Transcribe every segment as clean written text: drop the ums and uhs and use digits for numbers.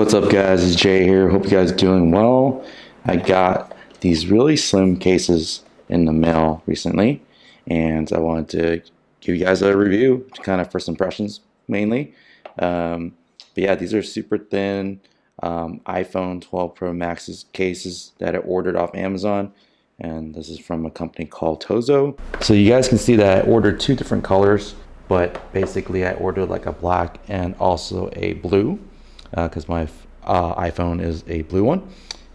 What's up guys, it's Jay here. Hope you guys are doing well. I got these really slim cases in the mail recently and I wanted to give you guys a review, kind of first impressions mainly. But yeah, these are super thin iPhone 12 Pro Max cases that I ordered off Amazon, and this is from a company called Tozo. So you guys can see that I ordered two different colors, but basically I ordered like a black and also a blue because my iPhone is a blue one.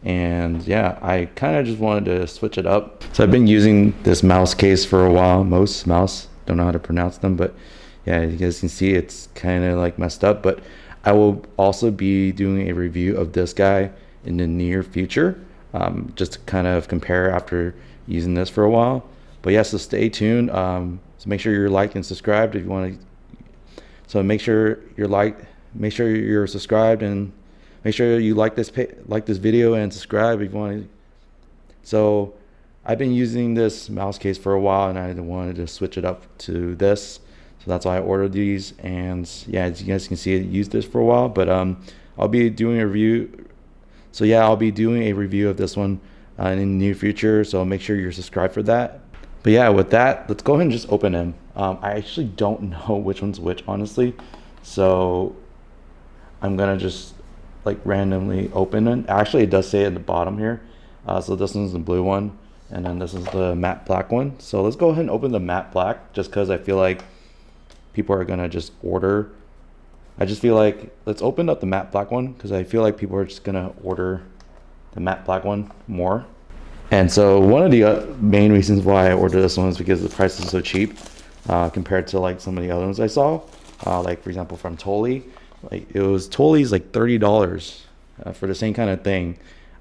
And yeah, I kind of just wanted to switch it up. So I've been using this mouse case for a while. Mouse, don't know how to pronounce them, but yeah, you guys can see it's kind of like messed up. But I will also be doing a review of this guy in the near future, just to kind of compare after using this for a while. But yeah, so stay tuned. So make sure you're like and subscribed if you want to. So make sure you're subscribed, and make sure you like this video and subscribe if you want to. So I've been using this mouse case for a while and I wanted to switch it up to this. So that's why I ordered these. And yeah, as you guys can see, I used this for a while, but I'll be doing a review. So yeah, I'll be doing a review of this one in the near future. So make sure you're subscribed for that. But yeah, with that, let's go ahead and just open them. I actually don't know which one's which, honestly. So I'm gonna just like randomly open it. Actually, it does say at the bottom here. So this one's the blue one, and then this is the matte black one. So let's go ahead and open the matte black, just because I feel like people are gonna just order. I just feel like let's open up the matte black one because I feel like people are just gonna order the matte black one more. And so one of the main reasons why I ordered this one is because the price is so cheap compared to like some of the other ones I saw. Like for example from Tolly, like it was Tolly's like $30 for the same kind of thing.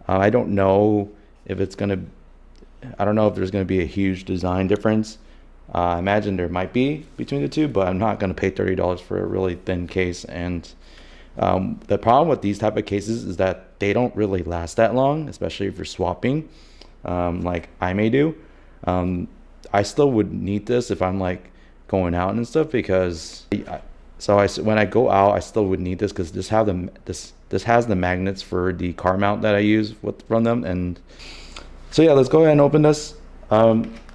I don't know if there's gonna be a huge design difference. I imagine there might be between the two, but I'm not gonna pay $30 for a really thin case. And the problem with these type of cases is that they don't really last that long, especially if you're swapping, like I may do. I still would need this if I'm like going out and stuff, because when I go out I still would need this because this has the magnets for the car mount that I use from them. And so yeah, let's go ahead and open this.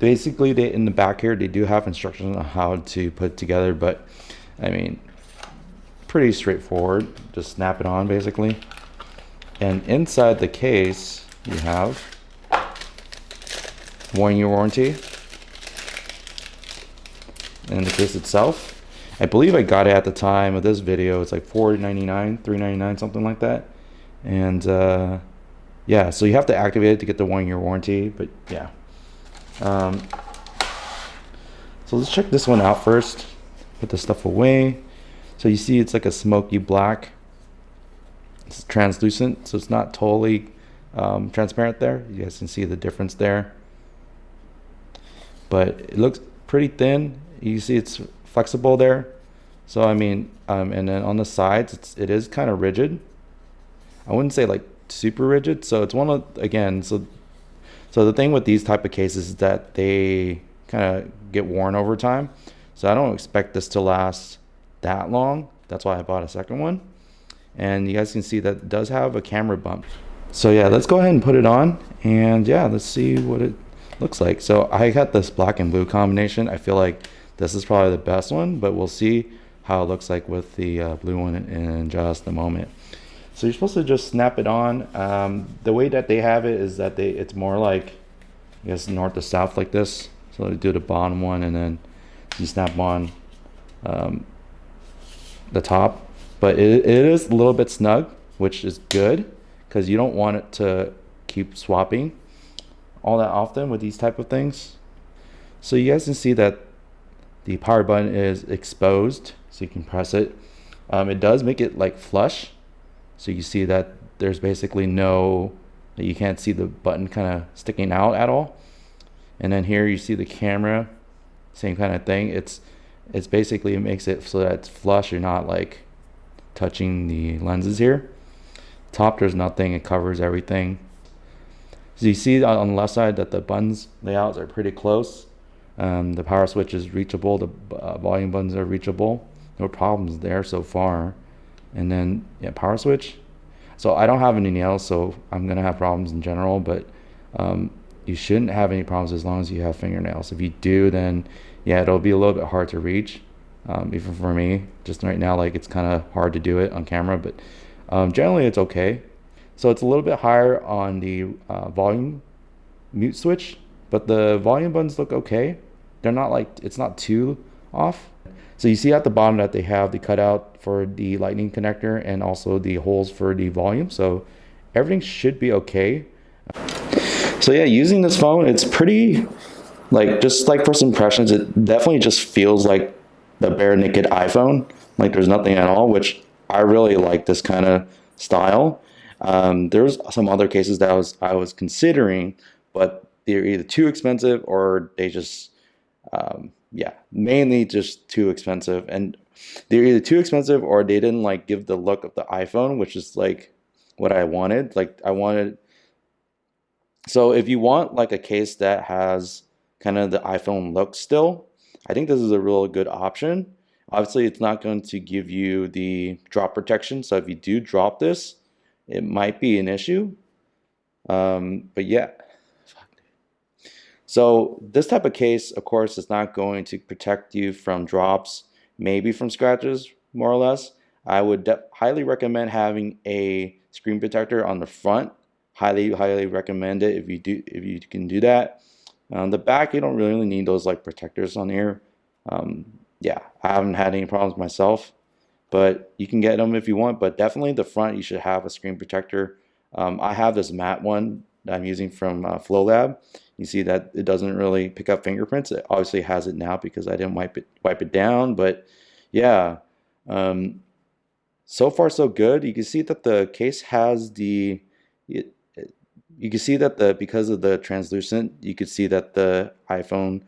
Basically in the back here they do have instructions on how to put it together, but I mean pretty straightforward. Just snap it on basically, and inside the case you have 1 year warranty. And the case itself, I believe I got it at the time of this video, it's like $4.99, $3.99, something like that. And yeah, so you have to activate it to get the 1 year warranty. But yeah, so let's check this one out first. Put the stuff away. So you see it's like a smoky black. It's translucent, so it's not totally transparent there. You guys can see the difference there, but it looks pretty thin. You see it's flexible there. So I mean, and then on the sides it is kind of rigid. I wouldn't say like super rigid. So it's one of, again, so the thing with these type of cases is that they kind of get worn over time. So I don't expect this to last that long. That's why I bought a second one. And you guys can see that it does have a camera bump. So yeah, let's go ahead and put it on, and yeah, let's see what it looks like. So I got this black and blue combination. I feel like this is probably the best one, but we'll see how it looks like with the blue one in just a moment. So you're supposed to just snap it on. The way that they have it is that it's more like, I guess, north to south like this. So you do the bottom one and then you snap on the top. But it is a little bit snug, which is good because you don't want it to keep swapping all that often with these type of things. So you guys can see that the power button is exposed, so you can press it. It does make it like flush, so you see that there's basically you can't see the button kind of sticking out at all. And then here you see the camera, same kind of thing. It's basically, it makes it so that it's flush. You're not like touching the lenses here. Top, there's nothing, it covers everything. So you see on the left side that the buttons layouts are pretty close. The power switch is reachable, the volume buttons are reachable. No problems there so far. And then yeah, power switch. So I don't have any nails, so I'm gonna have problems in general, but you shouldn't have any problems as long as you have fingernails. If you do, then yeah, it'll be a little bit hard to reach. Even for me, just right now, like it's kind of hard to do it on camera, but generally it's okay. So it's a little bit higher on the volume mute switch, but the volume buttons look okay. They're not like, it's not too off. So you see at the bottom that they have the cutout for the lightning connector and also the holes for the volume. So everything should be okay. So yeah, using this phone, it's pretty, like, just like first impressions, it definitely just feels like the bare naked iPhone. Like there's nothing at all, which I really like this kind of style. There's some other cases that I was considering, but they're either too expensive or they just, yeah, mainly just too expensive. And they're either too expensive or they didn't like give the look of the iPhone, which is like what I wanted. Like I wanted, so if you want like a case that has kind of the iPhone look still, I think this is a real good option. Obviously, it's not going to give you the drop protection. So if you do drop this, it might be an issue. But yeah. So this type of case, of course, is not going to protect you from drops, maybe from scratches, more or less. I would highly recommend having a screen protector on the front. Highly recommend it if you can do that. On the back, you don't really need those like protectors on here. Yeah, I haven't had any problems myself, but you can get them if you want. But definitely the front, you should have a screen protector. I have this matte one that I'm using from FlowLab. You see that it doesn't really pick up fingerprints. It obviously has it now because I didn't wipe it down. But yeah, so far so good. You can see that the case has the you can see that because of the translucent, you could see that the iPhone,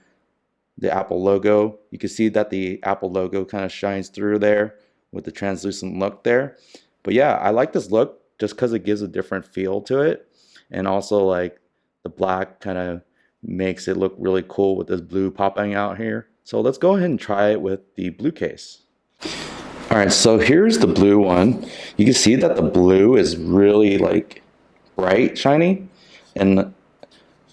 the Apple logo, you can see that the Apple logo kind of shines through there with the translucent look there. But yeah, I like this look just because it gives a different feel to it. And also like the black kind of makes it look really cool with this blue popping out here. So let's go ahead and try it with the blue case. All right, so here's the blue one. You can see that the blue is really like bright, shiny. And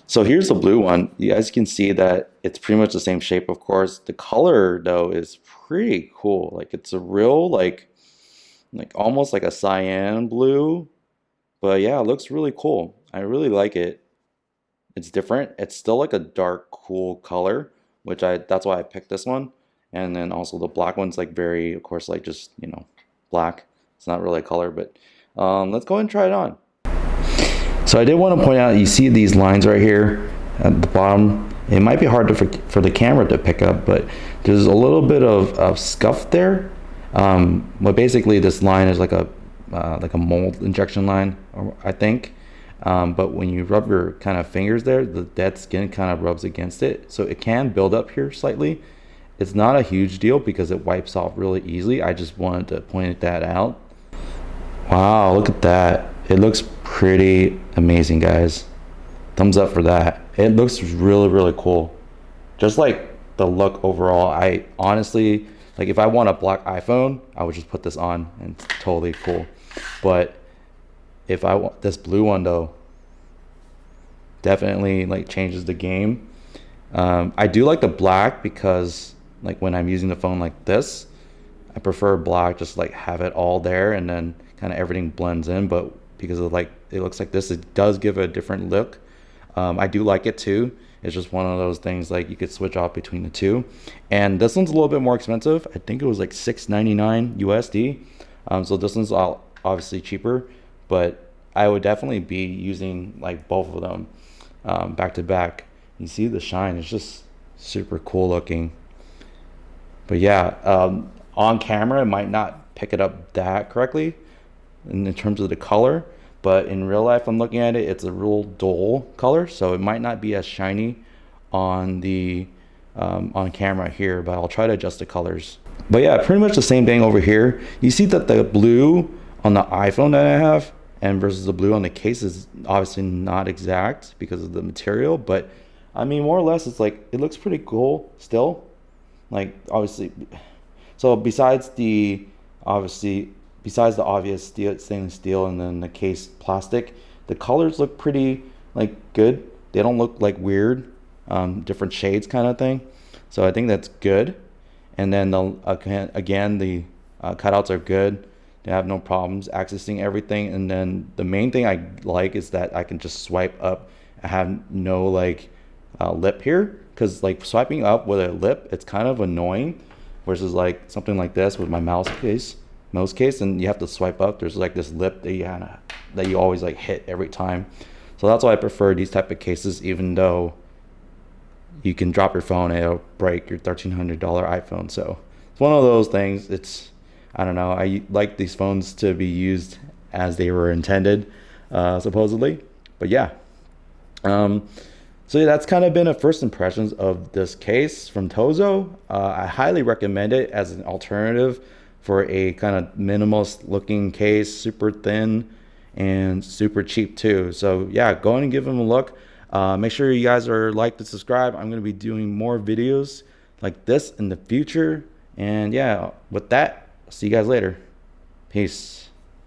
so here's the blue one. You guys can see that it's pretty much the same shape, of course. The color though is pretty cool. Like it's a real like almost like a cyan blue. But yeah, it looks really cool. I really like it. It's different. It's still like a dark, cool color, which that's why I picked this one. And then also the black one's like very, of course, like just, you know, black. It's not really a color, but let's go ahead and try it on. So I did want to point out, you see these lines right here at the bottom. It might be hard for the camera to pick up, but there's a little bit of scuff there. But basically this line is like a mold injection line, I think. But when you rub your kind of fingers there, the dead skin kind of rubs against it. So it can build up here slightly. It's not a huge deal because it wipes off really easily. I just wanted to point that out. Wow, look at that. It looks pretty amazing, guys. Thumbs up for that. It looks really, really cool. Just like the look overall, I honestly, like if I want a black iPhone, I would just put this on and it's totally cool. But if I want this blue one though, definitely like changes the game. I do like the black because like when I'm using the phone like this, I prefer black, just like have it all there and then kind of everything blends in. But because of like it looks like this, it does give a different look. I do like it too. It's just one of those things like you could switch off between the two. And this one's a little bit more expensive. I think it was like $6.99 USD. So this one's obviously cheaper, but I would definitely be using like both of them back to back. You see the shine, it's just super cool looking. But yeah, on camera it might not pick it up that correctly in terms of the color, but in real life I'm looking at it, it's a real dull color, so it might not be as shiny on the on camera here, but I'll try to adjust the colors. But yeah, pretty much the same thing over here. You see that the blue on the iPhone that I have and versus the blue on the case is obviously not exact because of the material, but I mean more or less it's like it looks pretty cool still. Like obviously, so besides the obviously besides the obvious stainless steel and then the case plastic, the colors look pretty like good. They don't look like weird, different shades kind of thing. So I think that's good. And then again, the cutouts are good. They have no problems accessing everything. And then the main thing I like is that I can just swipe up. I have no like lip here, because like swiping up with a lip, it's kind of annoying. Versus like something like this with my mouse case, and you have to swipe up. There's like this lip that you always like hit every time. So that's why I prefer these type of cases, even though you can drop your phone and it'll break your $1,300 iPhone. So it's one of those things. I don't know. I like these phones to be used as they were intended, supposedly. But yeah. So yeah, that's kind of been a first impressions of this case from Tozo. I highly recommend it as an alternative for a kind of minimalist looking case, super thin and super cheap too. So yeah, go in and give them a look. Make sure you guys are like to subscribe. I'm going to be doing more videos like this in the future. And yeah, with that, see you guys later. Peace.